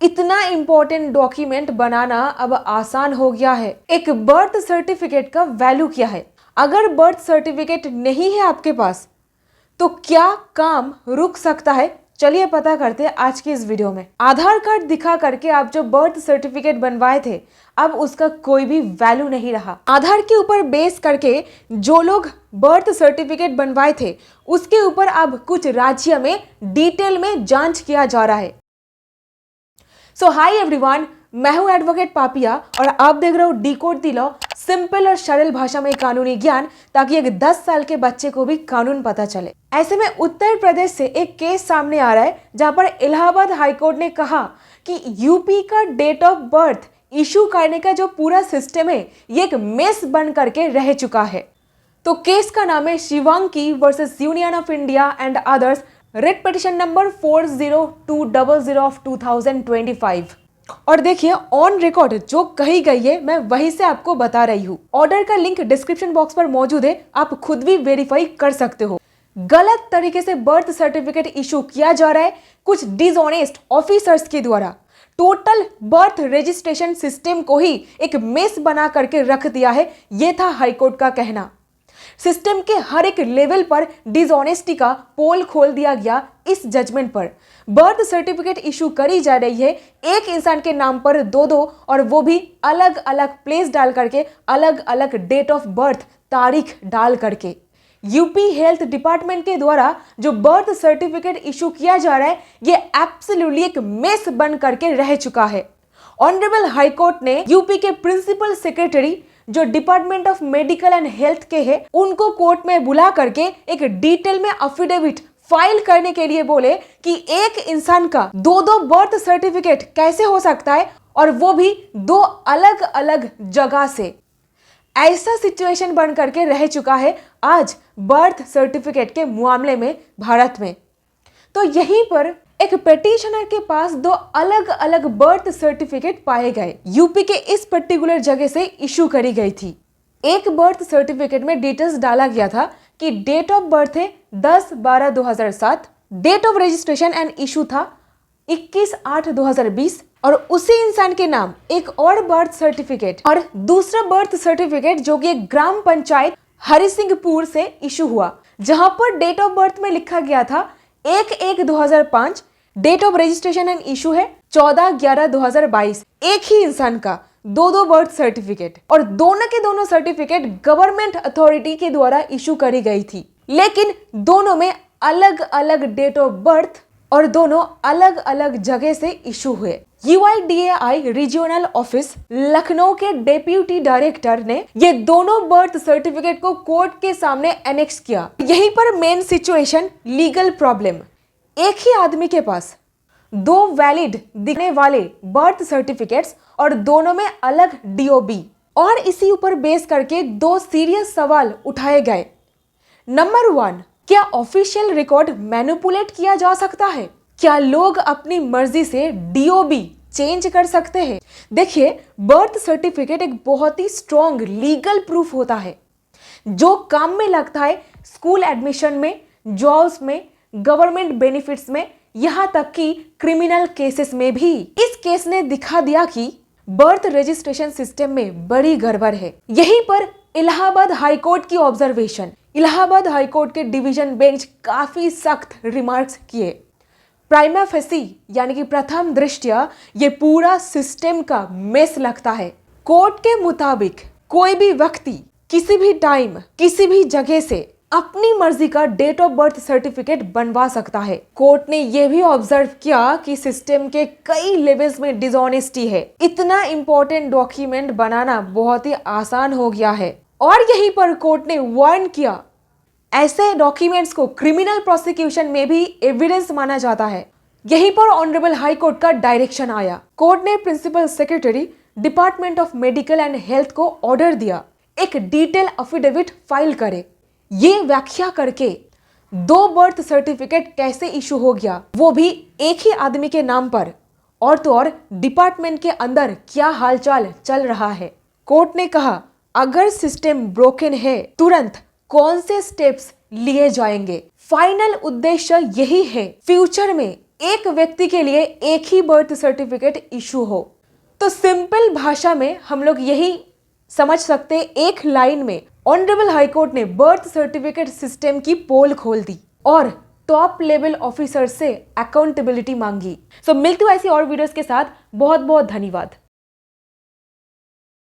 इतना important document बनाना अब आसान हो गया है। एक बर्थ सर्टिफिकेट का वैल्यू क्या है? अगर बर्थ सर्टिफिकेट नहीं है आपके पास तो क्या काम रुक सकता है? चलिए पता करते हैं आज की इस वीडियो में। आधार कार्ड दिखा करके आप जो बर्थ सर्टिफिकेट बनवाए थे, अब उसका कोई भी वैल्यू नहीं रहा। आधार के ऊपर बेस करके जो लोग बर्थ सर्टिफिकेट बनवाए थे, उसके ऊपर अब कुछ राज्य में डिटेल में जांच किया जा रहा है। सो हाय एवरीवन, मैं हूं एडवोकेट पापिया और आप देख रहे हो डिकोड द लॉ, सिंपल और सरल भाषा में कानूनी ज्ञान, ताकि एक 10 साल के बच्चे को भी कानून पता चले। ऐसे में उत्तर प्रदेश से एक केस सामने आ रहा है जहां पर इलाहाबाद हाईकोर्ट ने कहा कि यूपी का डेट ऑफ बर्थ इशू करने का जो पूरा सिस्टम है, ये एक मेस बन करके रह चुका है। तो केस का नाम है Shivangi versus union of India and others, writ petition number 40200 of 2025। और देखिए ऑन रिकॉर्ड जो कही गई है मैं वही से आपको बता रही हूँ। ऑर्डर का लिंक डिस्क्रिप्शन बॉक्स पर मौजूद है, आप खुद भी वेरीफाई कर सकते हो। गलत तरीके से बर्थ सर्टिफिकेट इशू किया जा रहा है कुछ डिसऑनेस्ट ऑफिसर्स के द्वारा। टोटल बर्थ रजिस्ट्रेशन सिस्टम को ही एक मेस बना करके रख दिया है, यह था हाईकोर्ट का कहना। सिस्टम के हर एक लेवल पर डिसऑनेस्टी का पोल खोल दिया गया। इस जजमेंट पर बर्थ सर्टिफिकेट इशू करी जा रही है एक इंसान के नाम पर दो, और वो भी अलग अलग प्लेस डाल करके, अलग अलग डेट ऑफ बर्थ तारीख डाल करके। यूपी हेल्थ डिपार्टमेंट के द्वारा जो बर्थ सर्टिफिकेट इशू किया जा रहा है, ये एब्सोल्युटली एक मेस बन करके रह चुका है। ऑनरेबल हाईकोर्ट ने यूपी के प्रिंसिपल सेक्रेटरी जो department of medical and health के हैं, उनको कोर्ट में बुला करके एक डिटेल में अफिडेविट फाइल करने के लिए बोले कि एक इंसान का दो बर्थ सर्टिफिकेट कैसे हो सकता है, और वो भी दो अलग अलग जगह से। ऐसा सिचुएशन बन करके रह चुका है आज बर्थ सर्टिफिकेट के मामले में भारत में। तो यहीं पर एक पिटिशनर के पास दो अलग अलग बर्थ सर्टिफिकेट पाए गए। यूपी के इस पर्टिकुलर जगह से इशू करी गई थी। एक बर्थ सर्टिफिकेट में डिटेल्स डाला गया था कि डेट ऑफ बर्थ है 10/12/2007, date of registration and issue था 21/8/2020, और उसी इंसान के नाम एक और बर्थ सर्टिफिकेट और दूसरा बर्थ सर्टिफिकेट जो कि एक ग्राम पंचायत हरिसिंहपुर से इशू हुआ, जहां पर डेट ऑफ बर्थ में लिखा गया था 1/1/2005, date of registration and issue है 14/11/2022। एक ही इंसान का दो बर्थ सर्टिफिकेट, और दोनों के दोनों सर्टिफिकेट गवर्नमेंट अथॉरिटी के द्वारा इशू करी गई थी, लेकिन दोनों में अलग अलग डेट ऑफ बर्थ और दोनों अलग अलग जगह से इशू हुए। UIDAI रीजनल ऑफिस लखनऊ के डेप्यूटी डायरेक्टर ने ये दोनों बर्थ सर्टिफिकेट को कोर्ट के सामने एनेक्स किया। यहीं पर मेन सिचुएशन लीगल प्रॉब्लम। एक ही आदमी के पास दो वैलिड दिखने वाले बर्थ सर्टिफिकेट्स और दोनों में अलग DOB, और इसी ऊपर बेस करके दो सीरियस सवाल उठाए गए। नंबर 1, क्या ऑफिशियल रिकॉर्ड मैनिपुलेट किया जा सकता है? क्या लोग अपनी मर्जी से DOB चेंज कर सकते हैं? देखिए, बर्थ सर्टिफिकेट एक बहुत ही स्ट्रॉन्ग लीगल प्रूफ होता है जो काम में लगता है स्कूल एडमिशन में, जॉब्स में, गवर्नमेंट बेनिफिट्स में, यहां तक कि क्रिमिनल केसेस में भी। इस केस ने दिखा दिया कि बर्थ रजिस्ट्रेशन सिस्टम में बड़ी गड़बड़ है। यहीं पर इलाहाबाद हाईकोर्ट की ऑब्जर्वेशन, इलाहाबाद हाईकोर्ट के डिवीजन बेंच काफी सख्त रिमार्क्स किए। प्राइमा फेसी यानी कि प्रथम दृष्टया ये पूरा सिस्टम का मेस लगता है। कोर्ट के मुताबिक कोई भी व्यक्ति किसी भी टाइम किसी भी जगह से अपनी मर्जी का डेट ऑफ बर्थ सर्टिफिकेट बनवा सकता है। कोर्ट ने यह भी ऑब्जर्व किया कि सिस्टम के कई लेवल्स में डिसऑनेस्टी है। इतना इंपॉर्टेंट डॉक्यूमेंट बनाना बहुत ही आसान हो गया है, और यहीं पर कोर्ट ने वार्न किया ऐसे डॉक्यूमेंट्स को क्रिमिनल प्रोसिक्यूशन में भी एविडेंस माना जाता है। यहीं पर ऑनरेबल हाई कोर्ट का डायरेक्शन आया। कोर्ट ने principal secretary department of medical and health को ऑर्डर दिया एक डिटेल अफिडेविट फाइल करे, ये व्याख्या करके दो बर्थ सर्टिफिकेट कैसे इशू हो गया, वो भी एक ही आदमी के नाम पर, और तो और डिपार्टमेंट के अंदर क्या हालचाल चल रहा है। कोर्ट ने कहा अगर सिस्टम ब्रोकन है तुरंत कौन से स्टेप्स लिए जाएंगे। फाइनल उद्देश्य यही है फ्यूचर में एक व्यक्ति के लिए एक ही बर्थ सर्टिफिकेट इशू हो। तो सिंपल भाषा में हम लोग यही समझ सकते हैं, एक लाइन में ऑनरेबल हाईकोर्ट ने बर्थ सर्टिफिकेट सिस्टम की पोल खोल दी और टॉप लेवल ऑफिसर से अकाउंटेबिलिटी मांगी। सो मिलती हूँ ऐसी और वीडियोस के साथ। बहुत बहुत धन्यवाद।